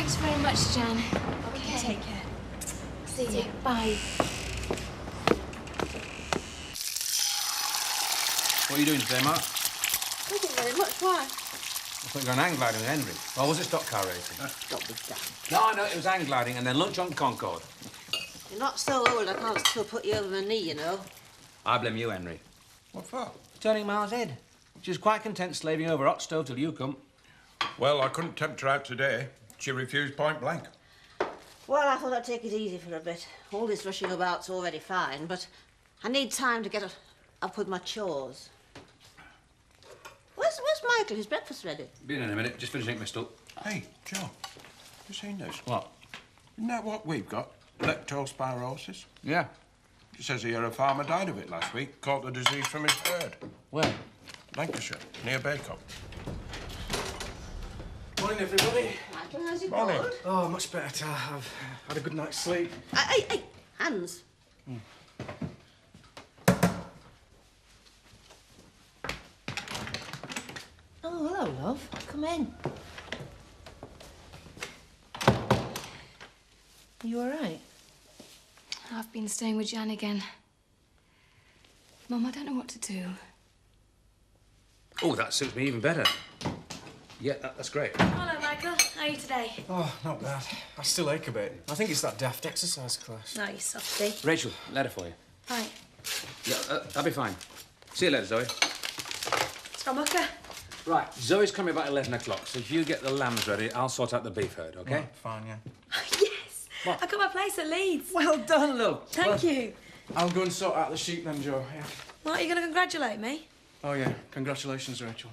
Thanks very much, Jan. Okay. Take care. See you. Bye. What are you doing today, Mark? Nothing very much. Why? I thought you were going hang gliding with Henry. Or was it stock car racing? Stop with that. No, it was hang gliding and then lunch on Concorde. You're not so old I can't still put you over my knee, you know. I blame you, Henry. What for? Turning Ma's head. She was quite content slaving over a hot stove till you come. Well, I couldn't tempt her out today. She refused point blank. Well, I thought I'd take it easy for a bit. All this rushing about's already fine, but I need time to get up with my chores. Where's Michael? His breakfast ready? Be in a minute. Just finishing my stuff. Hey, Joe, you seen this? What? Isn't that what we've got? Leptospirosis? Yeah. It says here a farmer died of it last week, caught the disease from his herd. Where? Lancashire, near Baycop. Morning, everybody. Michael, how's it Morning. going? Oh, much better. I've had a good night's sleep. Hey, hands. Oh, hello, love. Come in. You all right? I've been staying with Jan again. Mum, I don't know what to do. Oh, that suits me even better. Yeah, that's great. Hello, Michael. How are you today? Oh, not bad. I still ache a bit. I think it's that daft exercise class. No, you softy. Rachel, letter for you. Right. Yeah, that'll be fine. See you later, Zoe. It's from Ucker. Right, Zoe's coming about 11 o'clock, so if you get the lambs ready, I'll sort out the beef herd, OK? Right, fine, yeah. Yes! What? I got my place at Leeds. Well done, love. Thank you. I'll go and sort out the sheep then, Joe, yeah. What, are you going to congratulate me? Oh, yeah. Congratulations, Rachel.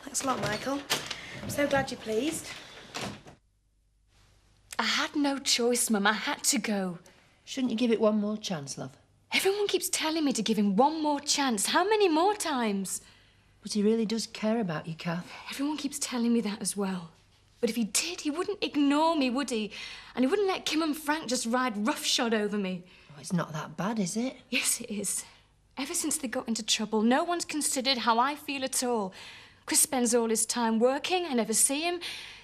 Thanks a lot, Michael. I'm so glad you're pleased. I had no choice, Mum. I had to go. Shouldn't you give it one more chance, love? Everyone keeps telling me to give him one more chance. How many more times? But he really does care about you, Kath. Everyone keeps telling me that as well. But if he did, he wouldn't ignore me, would he? And he wouldn't let Kim and Frank just ride roughshod over me. Oh, it's not that bad, is it? Yes, it is. Ever since they got into trouble, no one's considered how I feel at all. Chris spends all his time working. I never see him.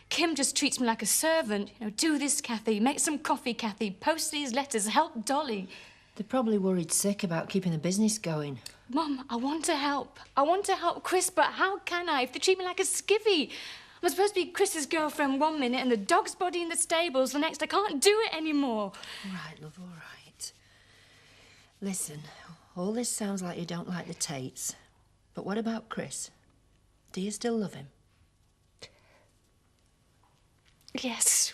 Kim just treats me like a servant. You know, do this, Kathy. Make some coffee, Kathy. Post these letters. Help Dolly. They're probably worried sick about keeping the business going. Mum, I want to help. I want to help Chris, but how can I if they treat me like a skivvy? I'm supposed to be Chris's girlfriend one minute and the dog's body in the stables the next. I can't do it anymore. All right, love, all right. Listen, all this sounds like you don't like the Tates. But what about Chris? Do you still love him? Yes.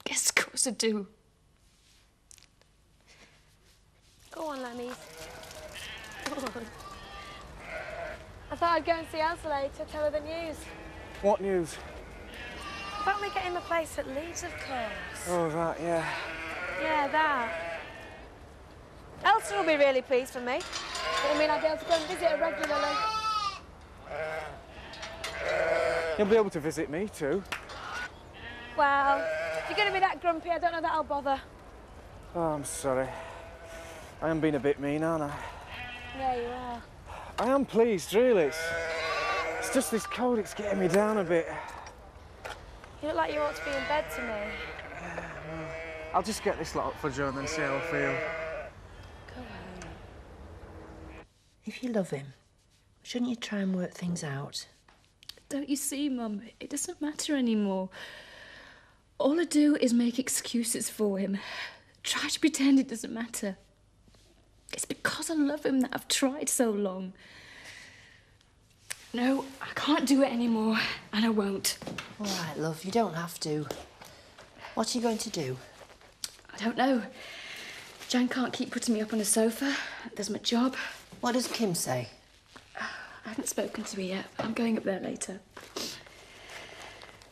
Yes, of course I do. Go on, Lemmies. Go on. I thought I'd go and see Elsa later, tell her the news. What news? About me getting the place at Leeds, of course. Oh, that, yeah. Yeah, that. Elsa will be really pleased for me. It'll mean I'll be able to go and visit her regularly. You'll be able to visit me, too. Well, if you're going to be that grumpy, I don't know that I'll bother. Oh, I'm sorry. I am being a bit mean, aren't I? Yeah, you are. I am pleased, really. It's just this cold, it's getting me down a bit. You look like you ought to be in bed to me. I'll just get this lot up for Joe and then see how I feel. Go on. If you love him, shouldn't you try and work things out? Don't you see, Mum? It doesn't matter anymore. All I do is make excuses for him. Try to pretend it doesn't matter. It's because I love him that I've tried so long. No, I can't do it anymore, and I won't. All right, love, you don't have to. What are you going to do? I don't know. Jan can't keep putting me up on a sofa. There's my job. What does Kim say? I haven't spoken to her yet. I'm going up there later.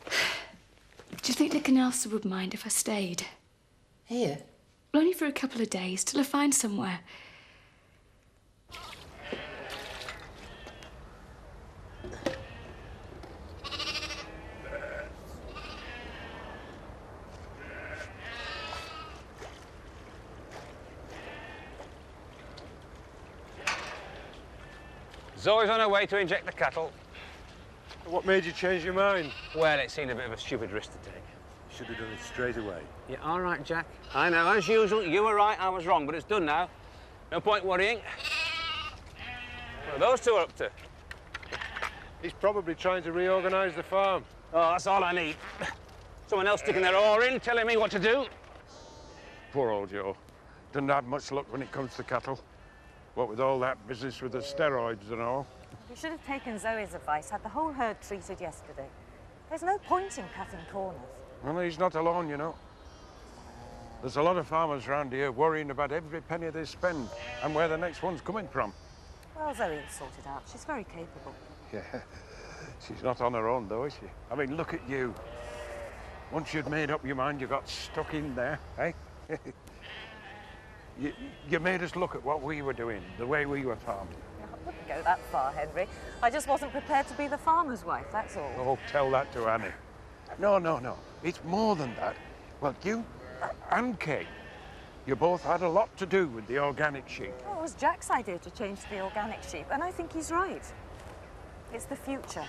Do you think Nick and Elsa would mind if I stayed? Here? Well, only for a couple of days, till I find somewhere. Zoe's on her way to inject the cattle. What made you change your mind? Well, it seemed a bit of a stupid risk to take. Should have done it straight away. Yeah, all right, Jack. I know, as usual, you were right, I was wrong, but it's done now. No point worrying. What are those two up to? He's probably trying to reorganise the farm. Oh, that's all I need. Someone else sticking their oar in, telling me what to do. Poor old Joe. Doesn't have much luck when it comes to cattle. What with all that business with the steroids and all. You should have taken Zoe's advice, had the whole herd treated yesterday. There's no point in cutting corners. Well, he's not alone, you know. There's a lot of farmers around here worrying about every penny they spend and where the next one's coming from. Well, Zoe will sort it out. She's very capable. Yeah, she's not on her own, though, is she? I mean, look at you. Once you'd made up your mind, you got stuck in there, eh? you made us look at what we were doing, the way we were farming. I wouldn't go that far, Henry. I just wasn't prepared to be the farmer's wife, that's all. Oh, tell that to Annie. No. It's more than that. Well, you and Kate, you both had a lot to do with the organic sheep. Well, it was Jack's idea to change to the organic sheep, and I think he's right. It's the future.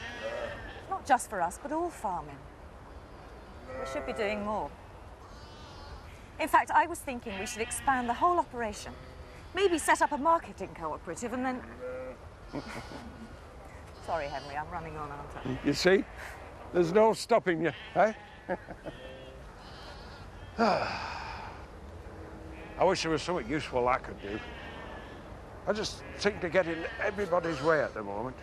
Not just for us, but all farming. We should be doing more. In fact, I was thinking we should expand the whole operation. Maybe set up a marketing cooperative and then... Sorry, Henry, I'm running on, aren't I? You see? There's no stopping you, eh? I wish there was something useful I could do. I just seem to get in everybody's way at the moment.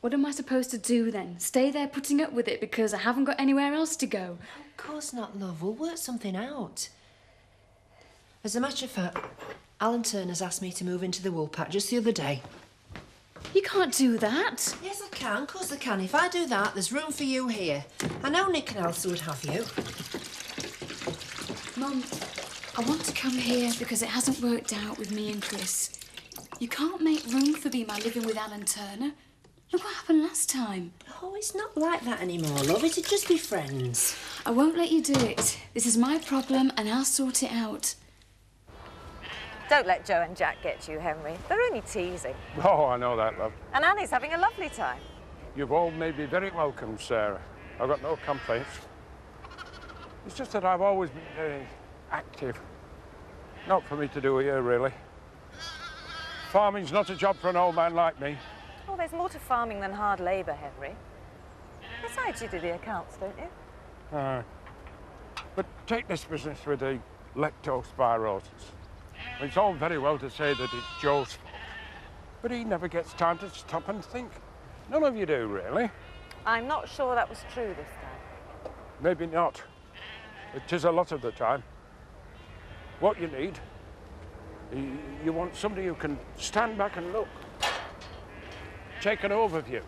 What am I supposed to do then? Stay there putting up with it because I haven't got anywhere else to go? Of course not, love. We'll work something out. As a matter of fact, Alan Turner's asked me to move into the wool pack just the other day. You can't do that. Yes, I can. Of course I can. If I do that, there's room for you here. I know Nick and Elsa would have you. Mum, I want to come here because it hasn't worked out with me and Chris. You can't make room for me by living with Alan Turner. Look what happened last time. Oh, it's not like that anymore, love. It'd just be friends. I won't let you do it. This is my problem and I'll sort it out. Don't let Joe and Jack get you, Henry. They're only teasing. Oh, I know that, love. And Annie's having a lovely time. You've all made me very welcome, Sarah. I've got no complaints. It's just that I've always been very active. Not for me to do here, really. Farming's not a job for an old man like me. Well, there's more to farming than hard labour, Henry. Besides, you do the accounts, don't you? But take this business with the leptospirosis. It's all very well to say that it's Joe's fault, but he never gets time to stop and think. None of you do, really. I'm not sure that was true this time. Maybe not. It is a lot of the time. What you need, you want somebody who can stand back and look. Take an overview.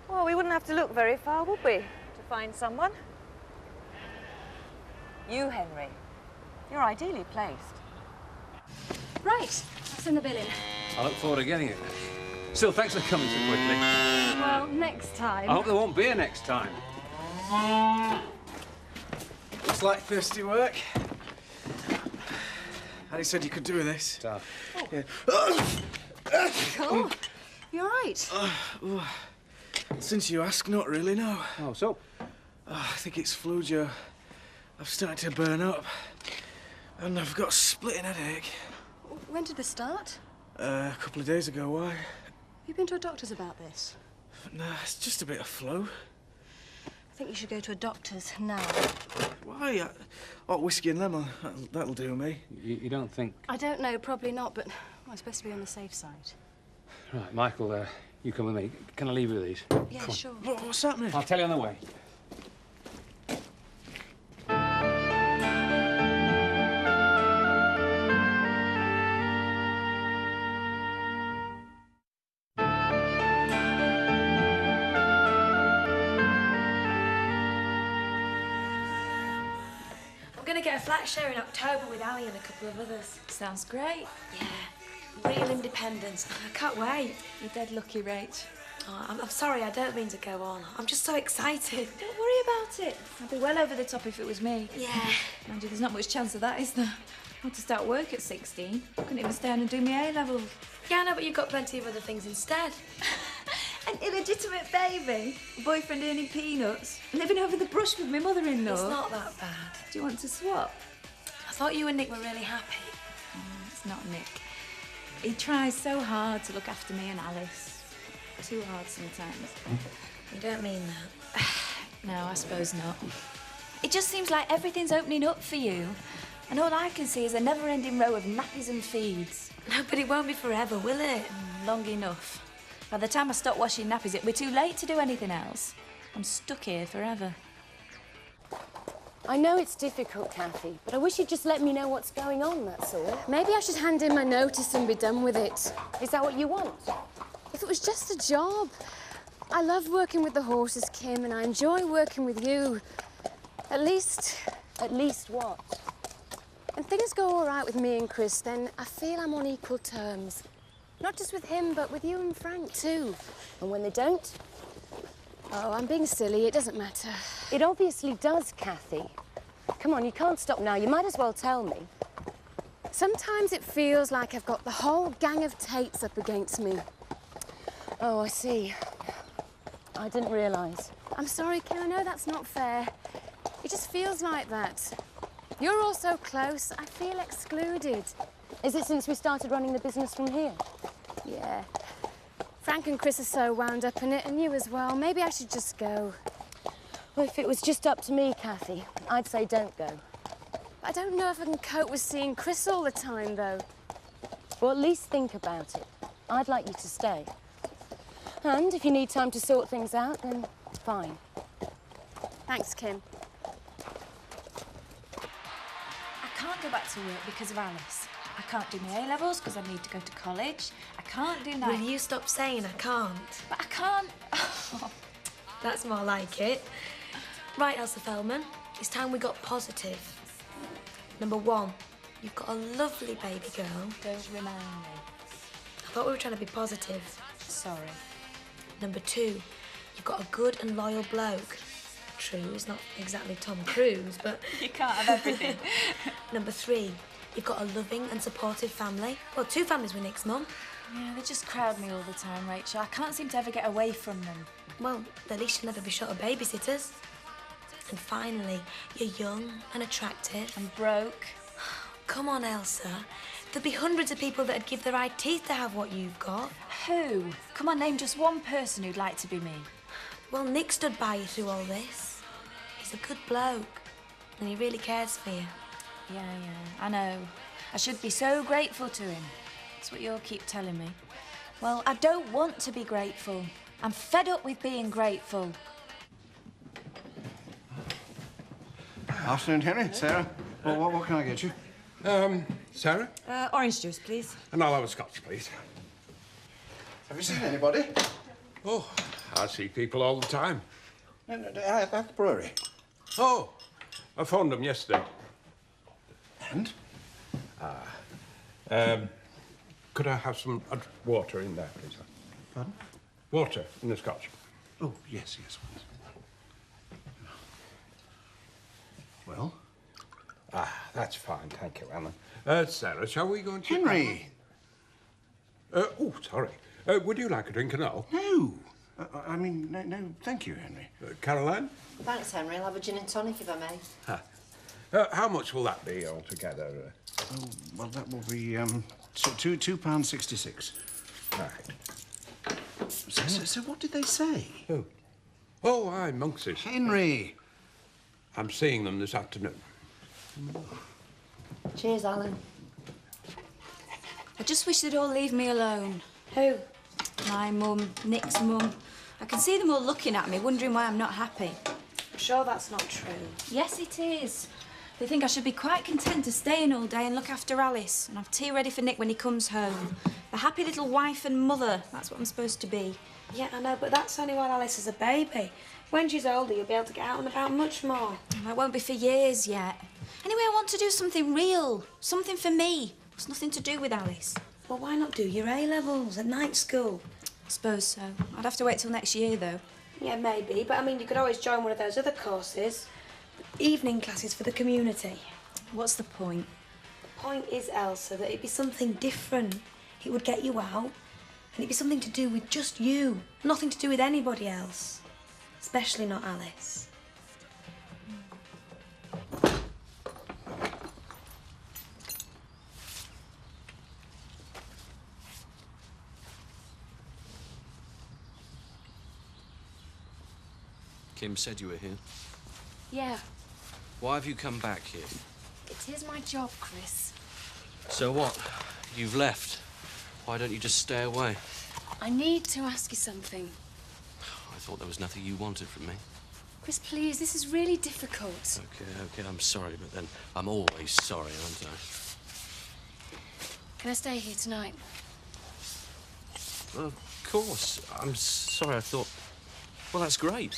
Well, we wouldn't have to look very far, would we, to find someone? You, Henry. You're ideally placed. Right, I'll send the bill in. I look forward to getting it. Still, thanks for coming so quickly. Well, next time. I hope there won't be a next time. Looks like thirsty work. Annie said you could do this. Tough. Yeah. Cool. You all right? Since you ask, not really, no. Oh, so? I think it's flu, Joe. I've started to burn up. And I've got a splitting headache. When did this start? A couple of days ago, why? Have you been to a doctor's about this? Nah, it's just a bit of flu. I think you should go to a doctor's now. Why? Hot whiskey and lemon, that'll do me. You don't think... I don't know, probably not, but I'm supposed to be on the safe side. Right, Michael, you come with me. Can I leave you with these? Yeah, Come on. sure. What's happening? I'll tell you on the way. I'm going to get a flat share in October with Ali and a couple of others. Sounds great. Yeah, real independence. I can't wait. You're dead lucky, Rach. Oh, I'm sorry, I don't mean to go on. I'm just so excited. Don't worry about it. I'd be well over the top if it was me. Yeah. Mind you, there's not much chance of that, is there? I had to start work at 16. Couldn't even stay on and do my A-levels. Yeah, I know, but you've got plenty of other things instead. And illegitimate baby, a boyfriend earning peanuts, living over the brush with my mother-in-law. It's not that bad. Do you want to swap? I thought you and Nick were really happy. It's not Nick. He tries so hard to look after me and Alice. Too hard sometimes. You don't mean that. No, I suppose not. It just seems like everything's opening up for you. And all I can see is a never-ending row of nappies and feeds. No, but it won't be forever, will it? Long enough. By the time I stop washing nappies, it'll be too late to do anything else. I'm stuck here forever. I know it's difficult, Kathy, but I wish you'd just let me know what's going on, that's all. Maybe I should hand in my notice and be done with it. Is that what you want? If it was just a job. I love working with the horses, Kim, and I enjoy working with you. At least... At least what? When things go all right with me and Chris, then I feel I'm on equal terms. Not just with him, but with you and Frank, too. And when they don't? Oh, I'm being silly. It doesn't matter. It obviously does, Kathy. Come on, you can't stop now. You might as well tell me. Sometimes it feels like I've got the whole gang of Tates up against me. Oh, I see. I didn't realise. I'm sorry, Kim. I know that's not fair. It just feels like that. You're all so close, I feel excluded. Is it since we started running the business from here? Yeah. Frank and Chris are so wound up in it, and you as well. Maybe I should just go. Well, if it was just up to me, Kathy, I'd say don't go. I don't know if I can cope with seeing Chris all the time, though. Well, at least think about it. I'd like you to stay. And if you need time to sort things out, then fine. Thanks, Kim. I can't go back to work because of Alice. I can't do my A-levels because I need to go to college. I can't do night... Will you stop saying I can't? But I can't... That's more like it. Right, Elsa Feldman, it's time we got positive. Number 1, you've got a lovely baby girl. Don't remind me. I thought we were trying to be positive. Sorry. Number 2, you've got a good and loyal bloke. True, he's not exactly Tom Cruise, but... You can't have everything. Number 3, you've got a loving and supportive family. Well, 2 families with Nick's mum. Yeah, they just crowd me all the time, Rachel. I can't seem to ever get away from them. Well, at least you'll never be short of babysitters. And finally, you're young and attractive. And broke. Come on, Elsa. There'd be hundreds of people that'd give their eye teeth to have what you've got. Who? Come on, name just one person who'd like to be me. Well, Nick stood by you through all this. He's a good bloke, and he really cares for you. Yeah, I know. I should be so grateful to him. That's what you'll keep telling me. Well, I don't want to be grateful. I'm fed up with being grateful. Afternoon, Henry. Sarah. Well, what can I get you? Sarah? Orange juice, please. And I'll have a scotch, please. Have you seen anybody? Oh, I see people all the time. At the brewery. Oh, I phoned them yesterday. And? Could I have some water in there, please? Pardon? Water in the scotch. Oh, yes. Well? That's fine, thank you, Alan. Sarah, shall we go and... Henry! Oh, sorry. Would you like a drink and all? No. I mean, no, thank you, Henry. Caroline? Thanks, Henry. I'll have a gin and tonic if I may. How much will that be altogether? Oh, well, that will be, £2.66. Right. So what did they say? Who? Oh, aye, Monks's. Henry! I'm seeing them this afternoon. Cheers, Alan. I just wish they'd all leave me alone. Who? My mum, Nick's mum. I can see them all looking at me, wondering why I'm not happy. I'm sure that's not true. Yes, it is. They think I should be quite content to stay in all day and look after Alice and have tea ready for Nick when he comes home. A happy little wife and mother. That's what I'm supposed to be. Yeah, I know, but that's only while Alice is a baby. When she's older, you'll be able to get out and about much more. I won't be for years yet. Anyway, I want to do something real. Something for me. It's nothing to do with Alice. Well, why not do your A-levels at night school? I suppose so. I'd have to wait till next year, though. Yeah, maybe, but I mean, you could always join one of those other courses. Evening classes for the community. What's the point? The point is, Elsa, that it'd be something different. It would get you out, And it'd be something to do with just you. Nothing to do with anybody else. Especially not Alice. Kim said you were here. Yeah, Why have you come back here? it is my job, Chris. So what? You've left. Why don't you just stay away? I need to ask you something. I thought there was nothing you wanted from me. Chris, please, this is really difficult. Okay, I'm sorry, but then I'm always sorry, aren't I? Can I stay here tonight? Well, of course. I'm sorry, I thought... Well, that's great.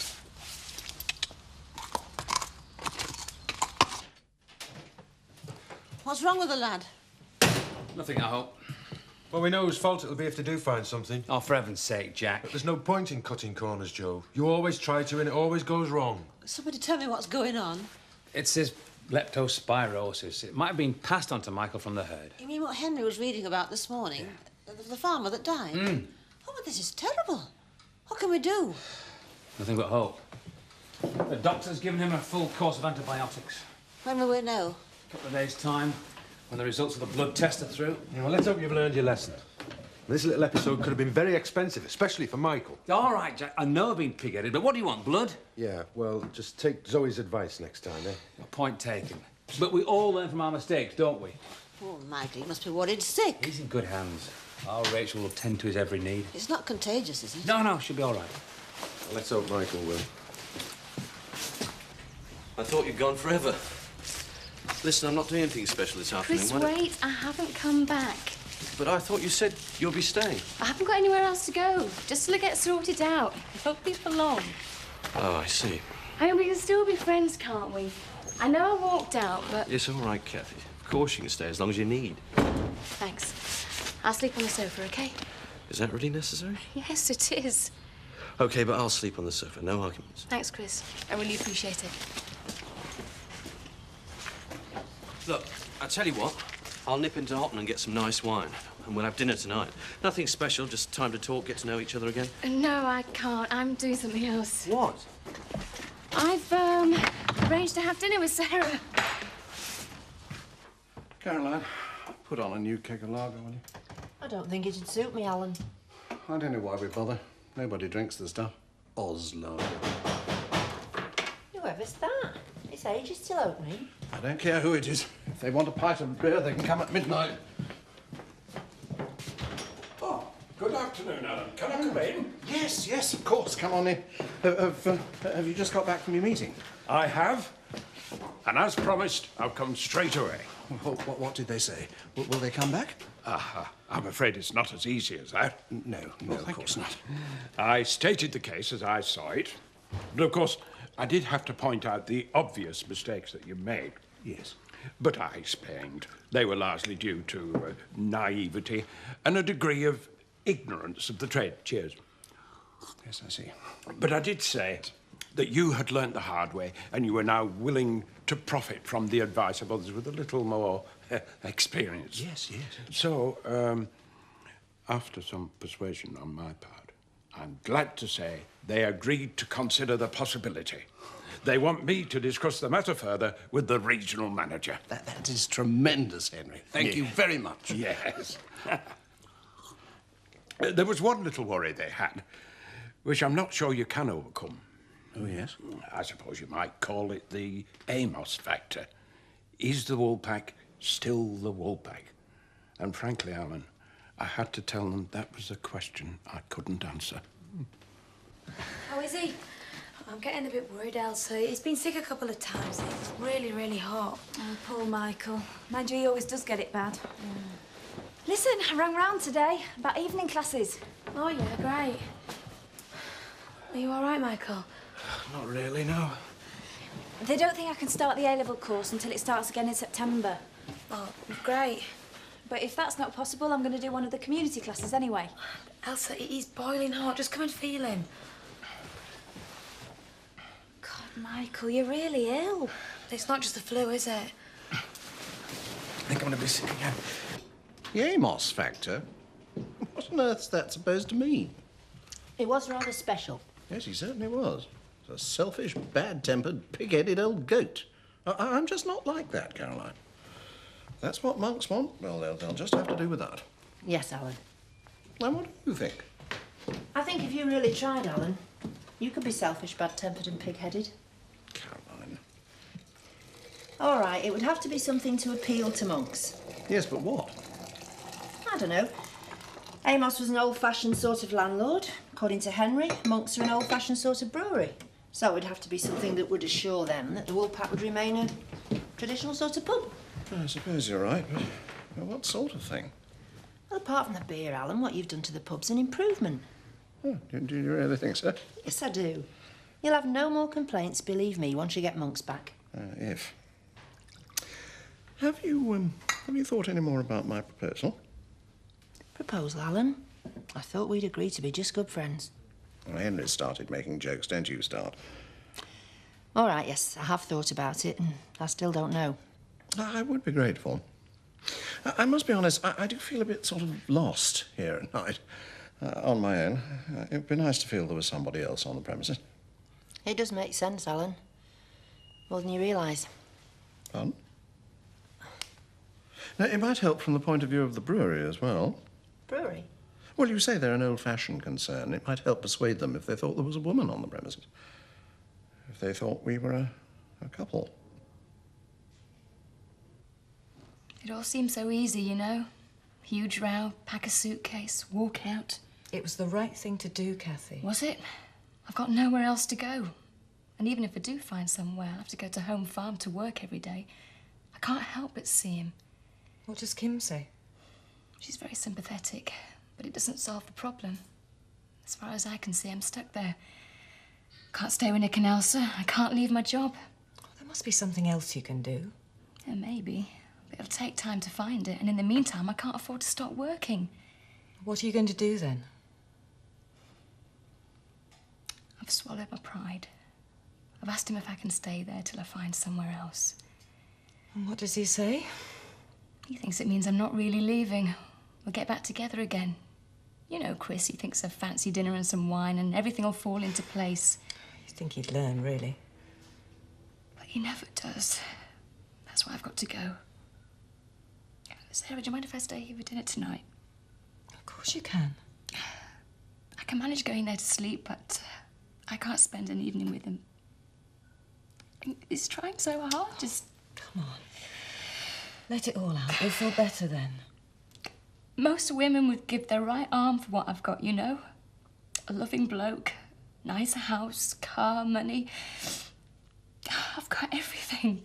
What's wrong with the lad? Nothing, I hope. Well, we know whose fault it'll be if they do find something. Oh, for heaven's sake, Jack. But there's no point in cutting corners, Joe. You always try to, and it always goes wrong. Somebody tell me what's going on. It's his leptospirosis. It might have been passed on to Michael from the herd. You mean what Henry was reading about this morning? The farmer that died? Mm. Oh, but this is terrible. What can we do? Nothing but hope. The doctor's given him a full course of antibiotics. When will we know? A couple of days' time, when the results of the blood test are through. Yeah, well, let's hope you've learned your lesson. This little episode could have been very expensive, especially for Michael. All right, Jack, I know I've been pig-headed, but what do you want, blood? Yeah, well, just take Zoe's advice next time, eh? Point taken. But we all learn from our mistakes, don't we? Oh, Michael, he must be worried sick. He's in good hands. Our Rachel will tend to his every need. It's not contagious, is it? No, she'll be all right. Well, let's hope Michael will. I thought you'd gone forever. Listen, I'm not doing anything special this afternoon. Chris, Why don't- wait, I haven't come back. But I thought you said you'll be staying. I haven't got anywhere else to go. Just till it gets sorted out. It won't be for long. Oh, I see. I mean, we can still be friends, can't we? I know I walked out, but... It's all right, Kathy. Of course you can stay as long as you need. Thanks. I'll sleep on the sofa, OK? Is that really necessary? Yes, it is. OK, but I'll sleep on the sofa. No arguments. Thanks, Chris. I really appreciate it. Look, I tell you what. I'll nip into Houghton and get some nice wine. And we'll have dinner tonight. Nothing special, just time to talk, get to know each other again. No, I can't. I'm doing something else. What? I've, arranged to have dinner with Sarah. Caroline, put on a new keg of lager, will you? I don't think it'd suit me, Alan. I don't know why we bother. Nobody drinks the stuff. Oz lager. Whoever's that? Its age is still opening. I don't care who it is. If they want a pint of beer, they can come at midnight. Oh, good afternoon, Alan. Can I come in? Yes, of course. Come on in. Have you just got back from your meeting? I have. And as promised, I'll come straight away. What did they say? Will they come back? I'm afraid it's not as easy as that. No, of course not. I stated the case as I saw it. But of course, I did have to point out the obvious mistakes that you made. Yes. But I explained they were largely due to naivety and a degree of ignorance of the trade. Cheers. Yes, I see. But I did say that you had learnt the hard way and you were now willing to profit from the advice of others with a little more experience. Yes. So, after some persuasion on my part, I'm glad to say they agreed to consider the possibility. They want me to discuss the matter further with the regional manager. That is tremendous, Henry. Thank you very much. Yes. There was one little worry they had, which I'm not sure you can overcome. Oh, yes? I suppose you might call it the Amos factor. Is the Woolpack still the Woolpack? And frankly, Alan, I had to tell them that was a question I couldn't answer. How is he? I'm getting a bit worried, Elsa. He's been sick a couple of times. It's really, really hot. Oh, poor Michael. Mind you, he always does get it bad. Listen, I rang round today about evening classes. Oh, yeah, great. Are you all right, Michael? Not really, no. They don't think I can start the A-level course until it starts again in September. Oh, great. But if that's not possible, I'm going to do one of the community classes anyway. Elsa, he's boiling hot. Just come and feel him. God, Michael, you're really ill. It's not just the flu, is it? I think I'm going to be sick again. The Amos factor? on earth's that supposed to mean? It was rather special. Yes, he certainly was. A selfish, bad-tempered, pig-headed old goat. I'm just not like that, Caroline. If that's what monks want, well, they'll just have to do with that. Yes, Alan. And what do you think? I think if you really tried, Alan, you could be selfish, bad-tempered and pig-headed. Caroline. All right, it would have to be something to appeal to monks. Yes, but what? I don't know. Amos was an old-fashioned sort of landlord. According to Henry, monks are an old-fashioned sort of brewery. So it would have to be something that would assure them that the Woolpack would remain a traditional sort of pub. I suppose you're right, but what sort of thing? Well, apart from the beer, Alan, what you've done to the pub's an improvement. Oh, do you really think so? Yes, I do. You'll have no more complaints, believe me, once you get monks back. If. Have you thought any more about my proposal? Proposal, Alan? I thought we'd agreed to be just good friends. Well, Henry started making jokes, don't you start? All right, yes, I have thought about it, and I still don't know. I would be grateful. I must be honest, I do feel a bit sort of lost here at night. On my own. It'd be nice to feel there was somebody else on the premises. It does make sense, Alan. More than you realise. Pardon? Now, it might help from the point of view of the brewery as well. Brewery? Well, you say they're an old-fashioned concern. It might help persuade them if they thought there was a woman on the premises. If they thought we were a couple. It all seemed so easy, you know. Huge row, pack a suitcase, walk out. It was the right thing to do, Kathy. Was it? I've got nowhere else to go. And even if I do find somewhere, I'll have to go to Home Farm to work every day. I can't help but see him. What does Kim say? She's very sympathetic, but it doesn't solve the problem. As far as I can see, I'm stuck there. Can't stay with Nick and Elsa. I can't leave my job. Oh, there must be something else you can do. Yeah, maybe. But it'll take time to find it, and in the meantime, I can't afford to stop working. What are you going to do then? I've swallowed my pride. I've asked him if I can stay there till I find somewhere else. And what does he say? He thinks it means I'm not really leaving. We'll get back together again. You know, Chris, he thinks a fancy dinner and some wine and everything will fall into place. You think he'd learn, really? But he never does. That's why I've got to go. Sarah, do you mind if I stay here for dinner tonight? Of course you can. I can manage going there to sleep, but I can't spend an evening with him. He's trying so hard, just... Come on. Let it all out. You'll feel better then. Most women would give their right arm for what I've got, you know? A loving bloke, nice house, car, money. I've got everything.